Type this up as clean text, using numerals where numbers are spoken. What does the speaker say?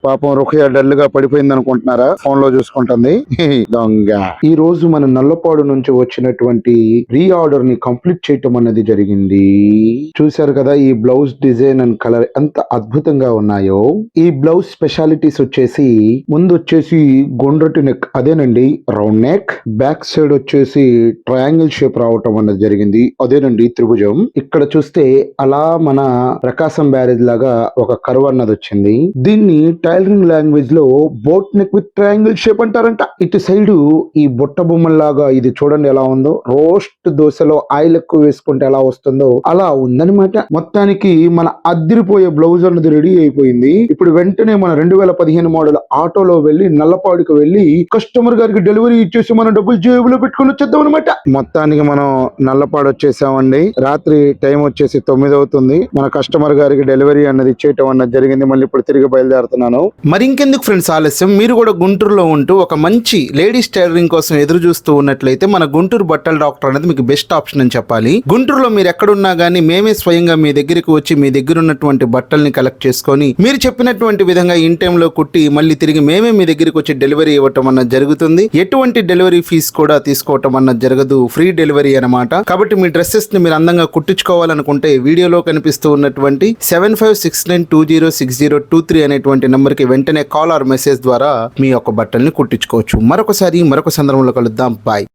పాపం రుఖియా డల్ గా పడిపోయింది అనుకుంటున్నారా? ఫోన్ లో చూసుకుంటుంది దొంగ. ఈ రోజు మన నల్లపాడు నుంచి వచ్చినటువంటి రీఆర్డర్ ని కంప్లీట్ చేయటం అన్నది జరిగింది. చూశారు కదా ఈ బ్లౌజ్ డిజైన్ అండ్ కలర్ ఎంత అద్భుతంగా ఉన్నాయో. ఈ బ్లౌజ్ స్పెషాలిటీస్ వచ్చేసి ముందు వచ్చేసి గుండ్రటి నెక్, అదేనండి రౌండ్ నెక్. బ్యాక్ సైడ్ వచ్చేసి ట్రయాంగిల్ షేప్ రావటం అన్నది జరిగింది, అదేనండి త్రిభుజం. ఇక్కడ చూస్తే అలా మన ప్రకాశం బ్యారేజ్ లాగా ఒక కర్వ్ అన్నది వచ్చింది. దీన్ని టైలరింగ్ లాంగ్వేజ్ లో boat neck with triangle shape అంటారంట. ఇటు సైడ్ ఈ బుట్ట బొమ్మలాగా ఇది చూడండి ఎలా ఉందో. రోస్ట్ దోశలో ఆయిల్ ఎక్కువ వేసుకుంటే ఎలా వస్తుందో అలా ఉందన్నమాట. మొత్తానికి మన అద్దిరిపోయే బ్లౌజ్ అన్నది రెడీ అయిపోయింది. ఇప్పుడు వెంటనే మన 2015 మోడల్ ఆటోలో వెళ్లి నల్లపాడుకు వెళ్లి కస్టమర్ గారికి డెలివరీ ఇచ్చేసి మనం డబ్బులు జేబులో పెట్టుకుని వచ్చేద్దాం అనమాట. మొత్తానికి మనం నల్లపాడు వచ్చేసామండి. రాత్రి టైం వచ్చేసి 9 అవుతుంది. మన కస్టమర్ గారికి డెలివరీ అన్నది ఇచ్చేయటం అన్నది జరిగింది. మళ్ళీ ఇప్పుడు తిరిగి బయలుదేరుతున్నాను. మరి ఇంకెందుకు ఫ్రెండ్స్ ఆలస్యం, మీరు కూడా గుంటూరులో ఉంటూ ఒక మంచి లేడీస్ టైలరింగ్ కోసం ఎదురు చూస్తూ ఉన్నట్లయితే మన గుంటూరు బట్టల డాక్టర్ అనేది మీకు బెస్ట్ ఆప్షన్ అని చెప్పాలి. గుంటూరులో మీరు ఎక్కడున్నా గానీ మేమే స్వయంగా మీ దగ్గరికి వచ్చి మీ దగ్గర ఉన్నటువంటి బట్టల్ని కలెక్ట్ చేసుకొని మీరు చెప్పినటువంటి విధంగా ఇన్ టైంలో కుట్టి మళ్ళీ తిరిగి మేమే మీ దగ్గరికి వచ్చి డెలివరీ ఇవ్వటం అన్నది జరుగుతుంది. ఎటువంటి డెలివరీ ఫీజు కూడా తీసుకోవటం అన్నది జరగదు, ఫ్రీ డెలివరీ అన్నమాట. కాబట్టి మీ డ్రెస్సెస్ ని మీరు అందంగా కుట్టించుకోవాలనుకుంటే వీడియోలో కనిపిస్తూ ఉన్నటువంటి 7569206023 అనేటువంటి నంబర్ కి వెంటనే కాల్ ఆర్ మెసేజ్ ద్వారా మీ యొక్క బట్టల్ని కుట్టించుకోవచ్చు. మరొక సందర్భంలో కలుద్దాం. బాయ్.